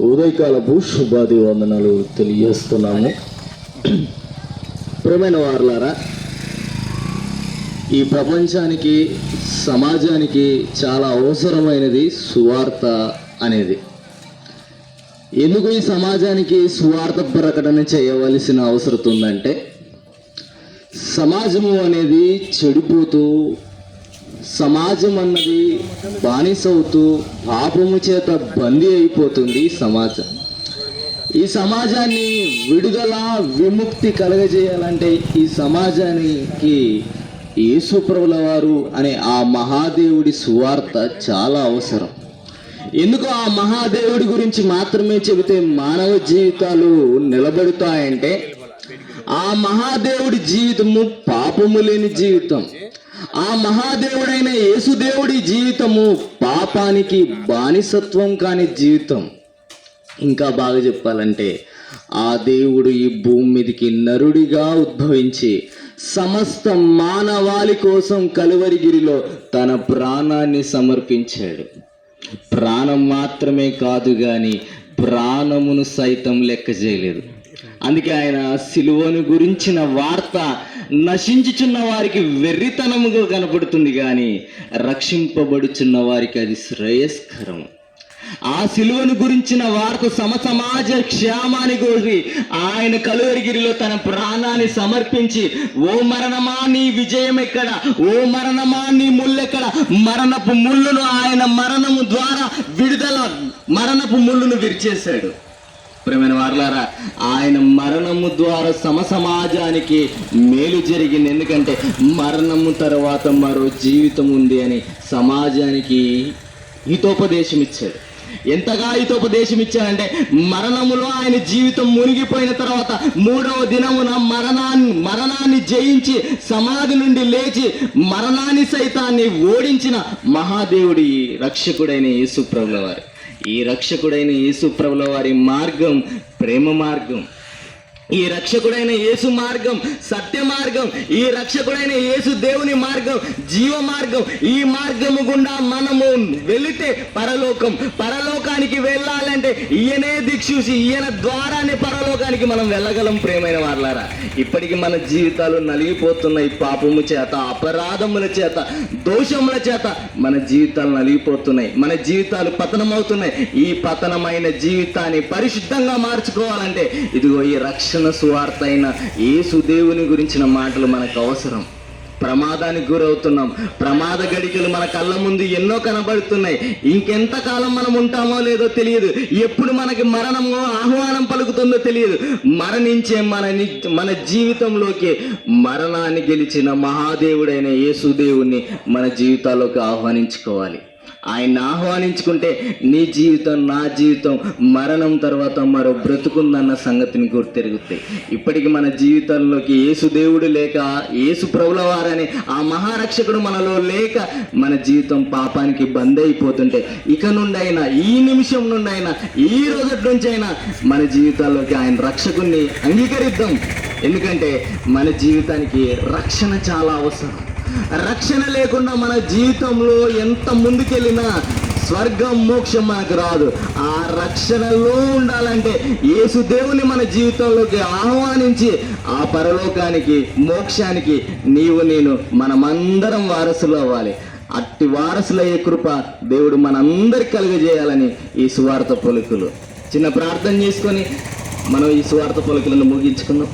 ఉదయకాలపు శుభాది వందనాలు తెలియజేస్తున్నాము. ప్రియమైన వారలారా, ఈ ప్రపంచానికి సమాజానికి చాలా అవసరమైనది సువార్త అనేది. ఎందుకు ఈ సమాజానికి సువార్త ప్రకటన చేయవలసిన అవసరం ఉందంటే, సమాజము అనేది చెడిపోతూ, సమాజం అన్నది బానిసవుతూ పాపము చేత బందీ అయిపోతుంది సమాజం. ఈ సమాజాన్ని విడుదల విముక్తి కలగజేయాలంటే ఈ సమాజానికి యేసుప్రభుల వారు అనే ఆ మహాదేవుడి సువార్త చాలా అవసరం. ఎందుకు ఆ మహాదేవుడి గురించి మాత్రమే చెబితే మానవ జీవితాలు నిలబడతాయంటే, ఆ మహాదేవుడి జీవితము పాపము లేని జీవితం. ఆ మహాదేవుడైన యేసుదేవుడి జీవితము పాపానికి బానిసత్వం కాని జీవితం. ఇంకా బాగా చెప్పాలంటే, ఆ దేవుడు ఈ భూమి మీదకి నరుడిగా ఉద్భవించి సమస్త మానవాళి కోసం కలువరిగిరిలో తన ప్రాణాన్ని సమర్పించాడు. ప్రాణం మాత్రమే కాదు కానీ ప్రాణమును సైతం లెక్క చేయలేదు. అందుకే ఆయన సిలువను గురించిన వార్త నశించుచున్న వారికి వెర్రితనముగా కనపడుతుంది, కానీ రక్షింపబడుచున్న వారికి అది శ్రేయస్కరం. ఆ సిలువను గురించిన వార్త సమాజ క్షేమాన్ని కోరి ఆయన కలువరిగిరిలో తన ప్రాణాన్ని సమర్పించి, ఓ మరణమా నీ విజయం ఎక్కడ, ఓ మరణమా నీ ముళ్ళెక్కడ, మరణపు ముళ్ళును ఆయన మరణము ద్వారా విడుదల, మరణపు ముళ్ళును విరిచేశాడు. ప్రియమైన వారలారా, ఆయన మరణము ద్వారా సమాజానికి మేలు జరిగింది. ఎందుకంటే మరణము తర్వాత మరో జీవితం ఉంది అని సమాజానికి హితోపదేశం ఇచ్చాడు. ఎంతగా హితోపదేశం ఇచ్చాడంటే, మరణములో ఆయన జీవితం మునిగిపోయిన తర్వాత 3వ దినమున మరణాన్ని జయించి సమాధి నుండి లేచి మరణాన్ని సైతాన్ని ఓడించిన మహాదేవుడి రక్షకుడైన యేసుప్రభుల వారు. ఈ రక్షకుడైన యేసుప్రభుల వారి మార్గం ప్రేమ మార్గం. ఈ రక్షకుడైన యేసు మార్గం సత్య మార్గం. ఈ రక్షకుడైన యేసు దేవుని మార్గం జీవ మార్గం. ఈ మార్గము గుండా మనము వెళితే పరలోకానికి వెళ్ళాలంటే ఈయనే దిక్సూసి, ఈయన ద్వారానే పరలోకానికి మనం వెళ్ళగలం. ప్రేమైన వారలారా, ఇప్పటికి మన జీవితాలు నలిగిపోతున్నాయి. పాపము చేత, అపరాధముల చేత, దోషముల చేత మన జీవితాలు నలిగిపోతున్నాయి. మన జీవితాలు పతనమవుతున్నాయి. ఈ పతనమైన జీవితాన్ని పరిశుద్ధంగా మార్చుకోవాలంటే ఇదిగో ఈ రక్షణ సువార్త అయిన యేసు దేవుని గురించిన మాటలు మనకు అవసరం. ప్రమాదానికి గురవుతున్నాం. ప్రమాద గడికలు మన కళ్ళ ముందు ఎన్నో కనబడుతున్నాయి. ఇంకెంతకాలం మనం ఉంటామో లేదో తెలియదు. ఎప్పుడు మనకి మరణము ఆహ్వానం పలుకుతుందో తెలియదు. మరణించే మన జీవితంలోకి మరణాన్ని గెలిచిన మహాదేవుడైన యేసు దేవుణ్ణి మన జీవితాల్లోకి ఆహ్వానించుకోవాలి. ఆయన్ని ఆహ్వానించుకుంటే నీ జీవితం, నా జీవితం మరణం తర్వాత మరో బ్రతుకుందన్న సంగతిని గుర్తెరుగుతాయి. ఇప్పటికి మన జీవితంలోకి యేసు దేవుడు లేక, యేసు ప్రభుల వారని ఆ మహారక్షకుడు మనలో లేక మన జీవితం పాపానికి బంద్ అయిపోతుంటే, ఇక నుండి అయినా, ఈ నిమిషం నుండి అయినా, ఈ రోజు నుంచి అయినా మన జీవితాల్లోకి ఆయన రక్షకుణ్ణి అంగీకరిద్దాం. ఎందుకంటే మన జీవితానికి రక్షణ చాలా అవసరం. రక్షణ లేకుండా మన జీవితంలో ఎంత ముందుకెళ్ళినా స్వర్గం, మోక్షం మనకు రాదు. ఆ రక్షణలో ఉండాలంటే యేసు దేవుని మన జీవితంలోకి ఆహ్వానించి ఆ పరలోకానికి, మోక్షానికి నీవు నేను మనమందరం వారసులు అవ్వాలి. అట్టి వారసులయ్యే కృప దేవుడు మనందరికి కలుగజేయాలని ఈ సువార్త పలుకులు. చిన్న ప్రార్థన చేసుకొని మనం ఈ సువార్త పలుకులను ముగించుకుందాం.